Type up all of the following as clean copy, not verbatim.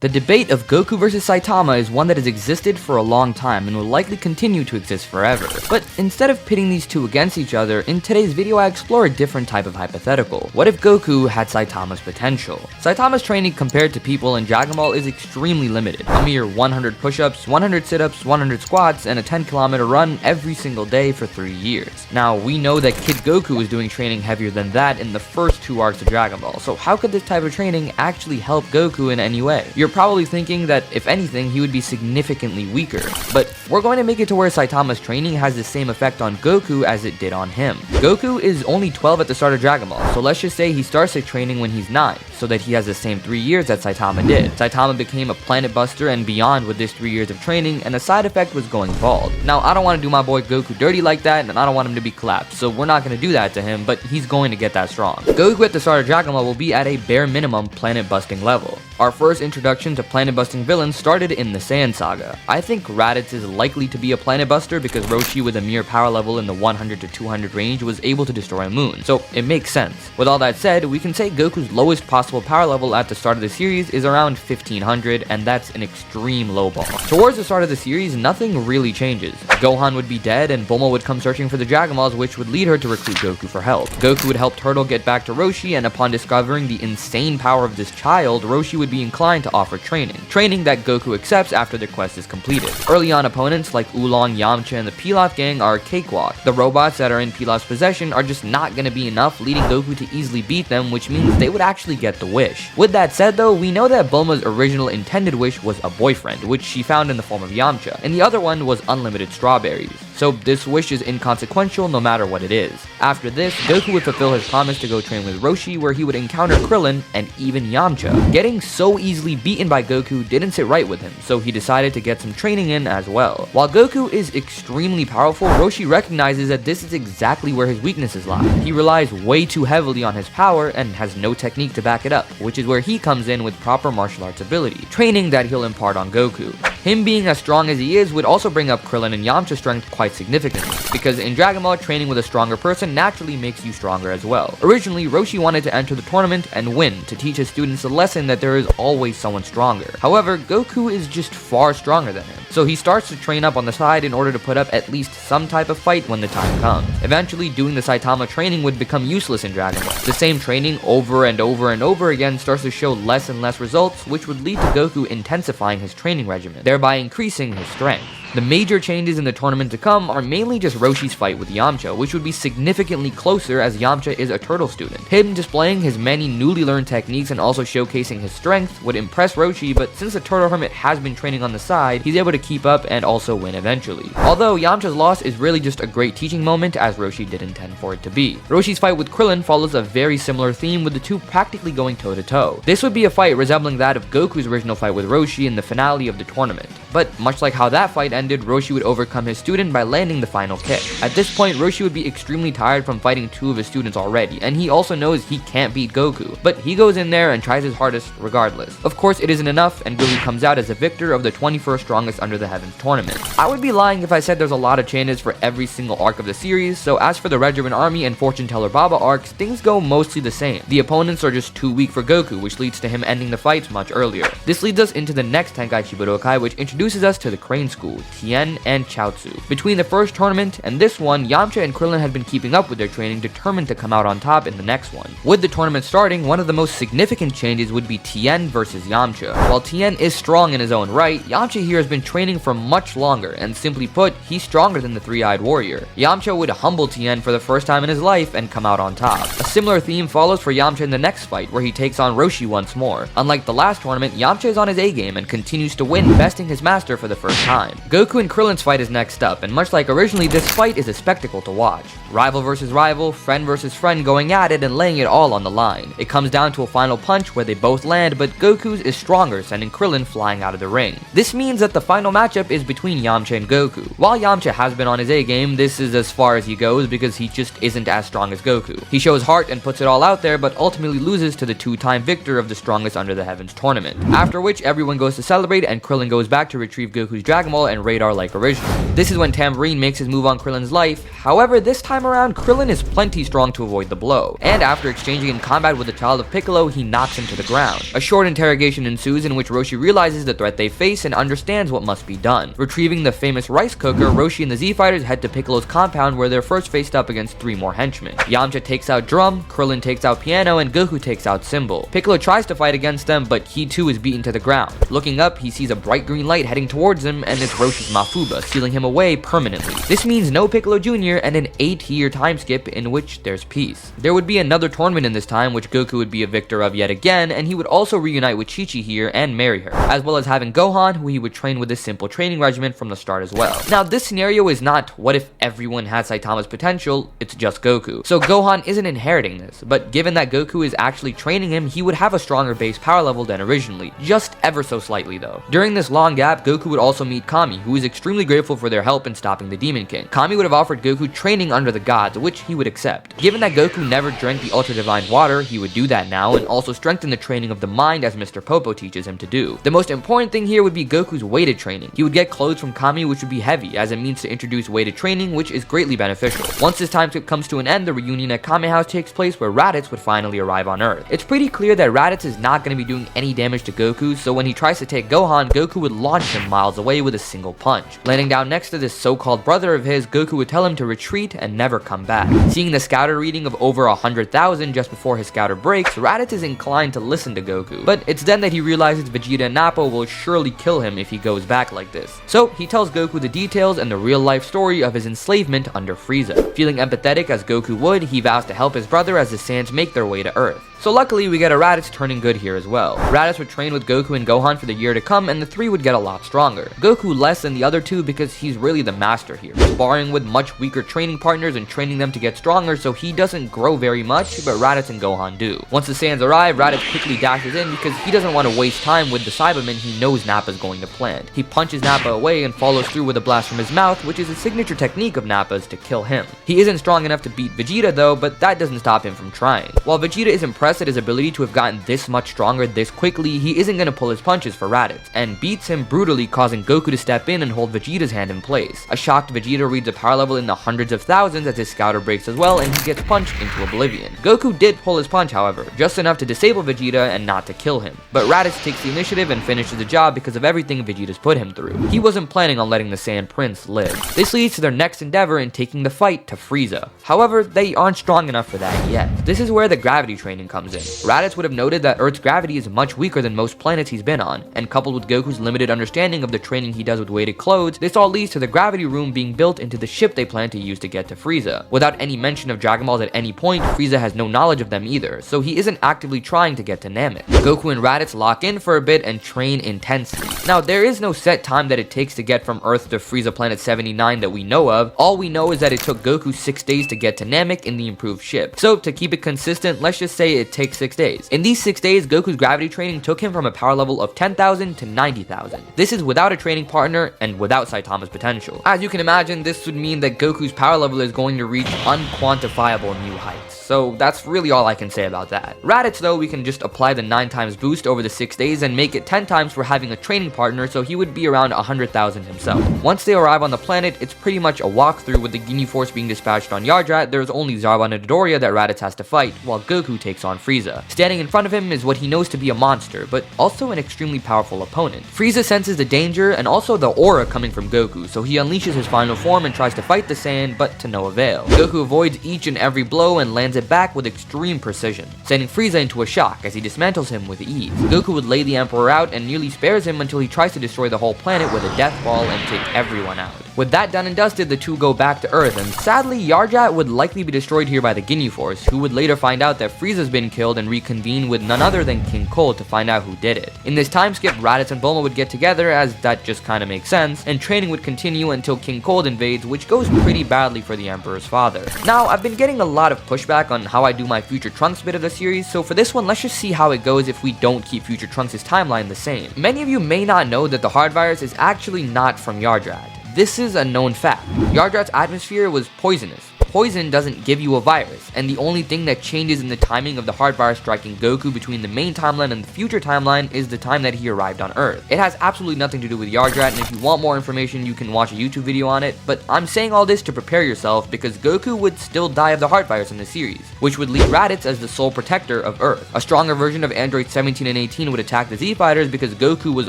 The debate of Goku vs Saitama is one that has existed for a long time and will likely continue to exist forever. But instead of pitting these two against each other, in today's video I explore a different type of hypothetical. What if Goku had Saitama's potential? Saitama's training compared to people in Dragon Ball is extremely limited. A mere 100 push-ups, 100 sit-ups, 100 squats, and a 10-kilometer run every single day for 3 years. Now, we know that Kid Goku was doing training heavier than that in the first 2 arcs of Dragon Ball, so how could this type of training actually help Goku in any way? You're probably thinking that, if anything, he would be significantly weaker, but we're going to make it to where Saitama's training has the same effect on Goku as it did on him. Goku is only 12 at the start of Dragon Ball, so let's just say he starts his training when he's 9, so that he has the same 3 years that Saitama did. Saitama became a planet buster and beyond with this 3 years of training, and the side effect was going bald. Now, I don't want to do my boy Goku dirty like that, and I don't want him to be clapped, so we're not going to do that to him, but he's going to get that strong. Goku at the start of Dragon Ball will be at a bare minimum planet busting level. Our first introduction to planet-busting villains started in the Saiyan saga. I think Raditz is likely to be a planet buster because Roshi with a mere power level in the 100 to 200 range was able to destroy a moon, so it makes sense. With all that said, we can say Goku's lowest possible power level at the start of the series is around 1500, and that's an extreme low ball. Towards the start of the series, nothing really changes. Gohan would be dead and Bulma would come searching for the Dragon Balls, which would lead her to recruit Goku for help. Goku would help Turtle get back to Roshi, and upon discovering the insane power of this child, Roshi would be inclined to offer training that Goku accepts after the quest is completed. Early on opponents like Oolong, Yamcha, and the Pilaf gang are a cakewalk. The robots that are in Pilaf's possession are just not going to be enough, leading Goku to easily beat them, which means they would actually get the wish. With that said though, we know that Bulma's original intended wish was a boyfriend, which she found in the form of Yamcha, and the other one was unlimited strawberries. So this wish is inconsequential no matter what it is. After this, Goku would fulfill his promise to go train with Roshi, where he would encounter Krillin and even Yamcha. Getting so easily beaten by Goku didn't sit right with him, so he decided to get some training in as well. While Goku is extremely powerful, Roshi recognizes that this is exactly where his weaknesses lie. He relies way too heavily on his power and has no technique to back it up, which is where he comes in with proper martial arts ability, training that he'll impart on Goku. Him being as strong as he is would also bring up Krillin and Yamcha's strength quite significantly, because in Dragon Ball, training with a stronger person naturally makes you stronger as well. Originally, Roshi wanted to enter the tournament and win, to teach his students a lesson that there is always someone stronger. However, Goku is just far stronger than him, so he starts to train up on the side in order to put up at least some type of fight when the time comes. Eventually, doing the Saitama training would become useless in Dragon Ball. The same training over and over and over again starts to show less and less results, which would lead to Goku intensifying his training regimen, thereby increasing his strength. The major changes in the tournament to come are mainly just Roshi's fight with Yamcha, which would be significantly closer as Yamcha is a turtle student. Him displaying his many newly learned techniques and also showcasing his strength would impress Roshi, but since the turtle hermit has been training on the side, he's able to keep up and also win eventually. Although Yamcha's loss is really just a great teaching moment, as Roshi did intend for it to be. Roshi's fight with Krillin follows a very similar theme, with the two practically going toe to toe. This would be a fight resembling that of Goku's original fight with Roshi in the finale of the tournament. But much like how that fight ended, Roshi would overcome his student by landing the final kick. At this point, Roshi would be extremely tired from fighting 2 of his students already, and he also knows he can't beat Goku, but he goes in there and tries his hardest regardless. Of course, it isn't enough, and Goku comes out as a victor of the 21st Strongest Under the Heavens tournament. I would be lying if I said there's a lot of changes for every single arc of the series, so as for the Red Ribbon Army and Fortune Teller Baba arcs, things go mostly the same. The opponents are just too weak for Goku, which leads to him ending the fights much earlier. This leads us into the next Tenkaichi Budokai, which introduces us to the Crane School, Tien and Chiaotzu. Between the first tournament and this one, Yamcha and Krillin had been keeping up with their training, determined to come out on top in the next one. With the tournament starting, one of the most significant changes would be Tien versus Yamcha. While Tien is strong in his own right, Yamcha here has been training for much longer, and simply put, he's stronger than the three-eyed warrior. Yamcha would humble Tien for the first time in his life and come out on top. A similar theme follows for Yamcha in the next fight, where he takes on Roshi once more. Unlike the last tournament, Yamcha is on his A-game and continues to win, besting his master for the first time. Goku and Krillin's fight is next up, and much like originally, this fight is a spectacle to watch. Rival versus rival, friend versus friend going at it and laying it all on the line. It comes down to a final punch where they both land, but Goku's is stronger, sending Krillin flying out of the ring. This means that the final matchup is between Yamcha and Goku. While Yamcha has been on his A-game, this is as far as he goes because he just isn't as strong as Goku. He shows heart and puts it all out there, but ultimately loses to the 2-time victor of the Strongest Under the Heavens tournament. After which, everyone goes to celebrate and Krillin goes back to retrieve Goku's Dragon Ball and Radar like originally. This is when tambourine makes his move on Krillin's life. However, this time around, Krillin is plenty strong to avoid the blow, and after exchanging in combat with the child of Piccolo, he knocks him to the ground. A short interrogation ensues in which Roshi realizes the threat they face and understands what must be done. Retrieving the famous rice cooker, Roshi and the Z-Fighters head to Piccolo's compound where they're first faced up against 3 more henchmen. Yamcha takes out Drum, Krillin takes out Piano, and Goku takes out Symbol. Piccolo tries to fight against them, but he too is beaten to the ground. Looking up, he sees a bright green light heading towards him, and it's Roshi's Mafuba, sealing him away permanently. This means no Piccolo Jr. and an 8-year time skip in which there's peace. There would be another tournament in this time, which Goku would be a victor of yet again, and he would also reunite with Chi-Chi here and marry her, as well as having Gohan, who he would train with a simple training regimen from the start as well. Now, this scenario is not what if everyone had Saitama's potential, it's just Goku. So Gohan isn't inheriting this, but given that Goku is actually training him, he would have a stronger base power level than originally, just ever so slightly though. During this long gap, Goku would also meet Kami, who is extremely grateful for their help in stopping the Demon King. Kami would have offered Goku training under the gods, which he would accept. Given that Goku never drank the Ultra Divine Water, he would do that now and also strengthen the training of the mind as Mr. Popo teaches him to do. The most important thing here would be Goku's weighted training. He would get clothes from Kami which would be heavy as a means to introduce weighted training, which is greatly beneficial. Once this time skip comes to an end, the reunion at Kame House takes place where Raditz would finally arrive on Earth. It's pretty clear that Raditz is not going to be doing any damage to Goku, so when he tries to take Gohan, Goku would launch him miles away with a single punch. Landing down next to this so-called brother of his, Goku would tell him to retreat and never come back. Seeing the scouter reading of over 100,000 just before his scouter breaks, Raditz is inclined to listen to Goku, but it's then that he realizes Vegeta and Nappa will surely kill him if he goes back like this. So he tells Goku the details and the real-life story of his enslavement under Frieza. Feeling empathetic as Goku would, he vows to help his brother as the Saiyans make their way to Earth. So luckily, we get a Raditz turning good here as well. Raditz would train with Goku and Gohan for the year to come, and the 3 would get a lot stronger. Goku less than the other 2 because he's really the master here, sparring with much weaker training partners and training them to get stronger, so he doesn't grow very much, but Raditz and Gohan do. Once the Saiyans arrive, Raditz quickly dashes in because he doesn't want to waste time with the Cybermen he knows Nappa's going to plant. He punches Nappa away and follows through with a blast from his mouth, which is a signature technique of Nappa's to kill him. He isn't strong enough to beat Vegeta though, but that doesn't stop him from trying. While Vegeta is impressed at his ability to have gotten this much stronger this quickly, he isn't going to pull his punches for Raditz, and beats him brutally, causing Goku to step in and hold Vegeta's hand in place. A shocked Vegeta reads a power level in the hundreds of thousands as his scouter breaks as well, and he gets punched into oblivion. Goku did pull his punch however, just enough to disable Vegeta and not to kill him. But Raditz takes the initiative and finishes the job because of everything Vegeta's put him through. He wasn't planning on letting the Saiyan Prince live. This leads to their next endeavor in taking the fight to Frieza. However, they aren't strong enough for that yet. This is where the gravity training comes in. Raditz would have noted that Earth's gravity is much weaker than most planets he's been on, and coupled with Goku's limited understanding of the training he does with weighted clothes, this all leads to the gravity room being built into the ship they plan to use to get to Frieza. Without any mention of Dragon Balls at any point, Frieza has no knowledge of them either, so he isn't actively trying to get to Namek. Goku and Raditz lock in for a bit and train intensely. Now, there is no set time that it takes to get from Earth to Frieza Planet 79 that we know of. All we know is that it took Goku 6 days to get to Namek in the improved ship. So to keep it consistent, let's just say it takes 6 days. In these 6 days, Goku's gravity training took him from a power level of 10,000 to 90,000. This is without a training partner and without Saitama's potential. As you can imagine, this would mean that Goku's power level is going to reach unquantifiable new heights. So that's really all I can say about that. Raditz though, we can just apply the 9 times boost over the 6 days and make it 10 times for having a training partner, so he would be around 100,000 himself. Once they arrive on the planet, it's pretty much a walkthrough with the Ginyu Force being dispatched on Yardrat. There's only Zarbon and Dodoria that Raditz has to fight, while Goku takes on Frieza. Standing in front of him is what he knows to be a monster, but also an extremely powerful opponent. Frieza senses the danger and also the aura coming from Goku, so he unleashes his final form and tries to fight the Saiyan, but to no avail. Goku avoids each and every blow and lands it back with extreme precision, sending Frieza into a shock as he dismantles him with ease. Goku would lay the Emperor out and nearly spares him until he tries to destroy the whole planet with a death ball and take everyone out. With that done and dusted, the two go back to Earth, and sadly, Yardrat would likely be destroyed here by the Ginyu Force, who would later find out that Frieza's been killed and reconvene with none other than King Cold to find out who did it. In this time skip, Raditz and Bulma would get together, as that just kinda makes sense, and training would continue until King Cold invades, which goes pretty badly for the Emperor's father. Now, I've been getting a lot of pushback on how I do my Future Trunks bit of the series, so for this one, let's just see how it goes if we don't keep Future Trunks' timeline the same. Many of you may not know that the Hard Virus is actually not from Yardrat. This is a known fact. Yardrat's atmosphere was poisonous. poison doesn't give you a virus, and the only thing that changes in the timing of the heart virus striking Goku between the main timeline and the future timeline is the time that he arrived on Earth. It has absolutely nothing to do with Yardrat, and if you want more information, you can watch a YouTube video on it, but I'm saying all this to prepare yourself because Goku would still die of the heart virus in the series, which would leave Raditz as the sole protector of Earth. A stronger version of Android 17 and 18 would attack the Z Fighters because Goku was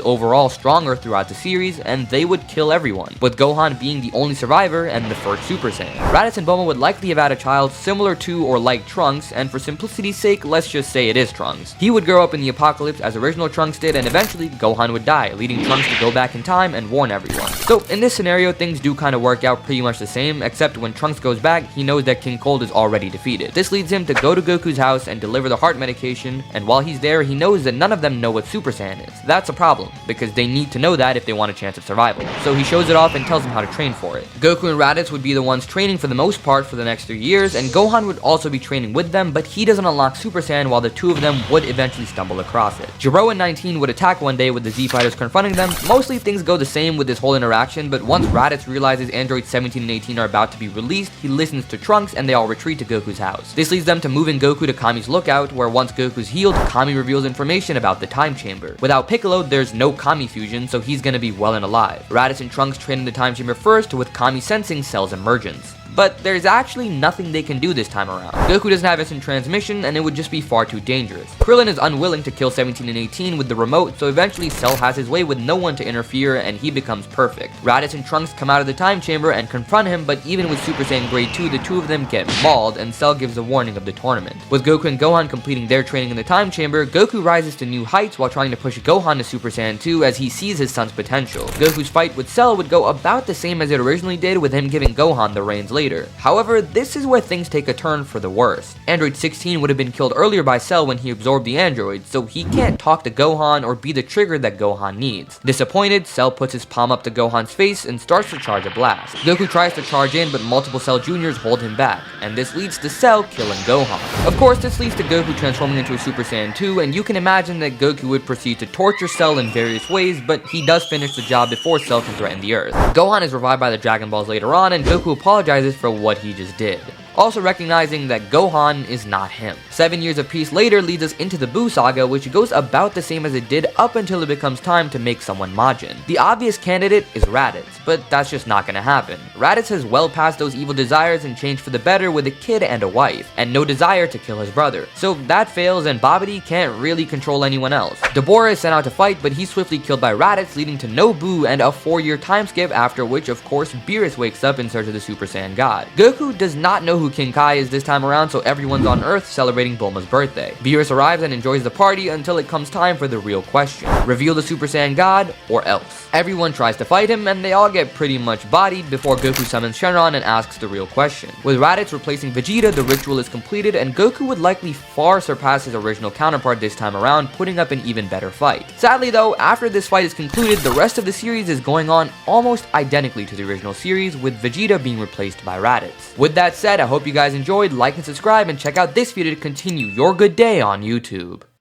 overall stronger throughout the series, and they would kill everyone, with Gohan being the only survivor and the first Super Saiyan. Raditz and Bulma would likely have had a child similar to or like Trunks, and for simplicity's sake, let's just say it is Trunks. He would grow up in the apocalypse as original Trunks did, and eventually Gohan would die, leading Trunks to go back in time and warn everyone. So in this scenario, things do kind of work out pretty much the same, except when Trunks goes back, he knows that King Cold is already defeated. This leads him to go to Goku's house and deliver the heart medication, and while he's there, he knows that none of them know what Super Saiyan is. That's a problem, because they need to know that if they want a chance of survival. So he shows it off and tells them how to train for it. Goku and Raditz would be the ones training for the most part for the next 3 years, and Gohan would also be training with them, but he doesn't unlock Super Saiyan while the two of them would eventually stumble across it. Gero and 19 would attack one day with the Z Fighters confronting them. Mostly things go the same with this whole interaction, but once Raditz realizes Android 17 and 18 are about to be released, he listens to Trunks and they all retreat to Goku's house. This leads them to moving Goku to Kami's lookout, where once Goku's healed, Kami reveals information about the time chamber. Without Piccolo, there's no Kami fusion, so he's gonna be well and alive. Raditz and Trunks train in the time chamber first, with Kami sensing Cell's emergence. But there's actually nothing they can do this time around. Goku doesn't have instant transmission, and it would just be far too dangerous. Krillin is unwilling to kill 17 and 18 with the remote, so eventually Cell has his way with no one to interfere, and he becomes perfect. Raditz and Trunks come out of the time chamber and confront him, but even with Super Saiyan Grade 2, the two of them get mauled, and Cell gives a warning of the tournament. With Goku and Gohan completing their training in the time chamber, Goku rises to new heights while trying to push Gohan to Super Saiyan 2 as he sees his son's potential. Goku's fight with Cell would go about the same as it originally did, with him giving Gohan the reins later. However, this is where things take a turn for the worse. Android 16 would have been killed earlier by Cell when he absorbed the android, so he can't talk to Gohan or be the trigger that Gohan needs. Disappointed, Cell puts his palm up to Gohan's face and starts to charge a blast. Goku tries to charge in, but multiple Cell Juniors hold him back, and this leads to Cell killing Gohan. Of course, this leads to Goku transforming into a Super Saiyan 2, and you can imagine that Goku would proceed to torture Cell in various ways, but he does finish the job before Cell can threaten the Earth. Gohan is revived by the Dragon Balls later on, and Goku apologizes for what he just did, also recognizing that Gohan is not him. 7 years of peace later leads us into the Buu saga, which goes about the same as it did up until it becomes time to make someone Majin. The obvious candidate is Raditz, but that's just not gonna happen. Raditz has well past those evil desires and changed for the better with a kid and a wife, and no desire to kill his brother. So that fails, and Babidi can't really control anyone else. Dabura is sent out to fight, but he's swiftly killed by Raditz, leading to no Buu and a 4-year time skip, after which of course Beerus wakes up in search of the Super Saiyan God. Goku does not know who King Kai is this time around, so everyone's on Earth celebrating Bulma's birthday. Beerus arrives and enjoys the party until it comes time for the real question. Reveal the Super Saiyan God, or else. Everyone tries to fight him, and they all get pretty much bodied before Goku summons Shenron and asks the real question. With Raditz replacing Vegeta, the ritual is completed, and Goku would likely far surpass his original counterpart this time around, putting up an even better fight. Sadly though, after this fight is concluded, the rest of the series is going on almost identically to the original series, with Vegeta being replaced by Raditz. With that said, I hope you guys enjoyed. Like and subscribe, and check out this video to continue your good day on YouTube.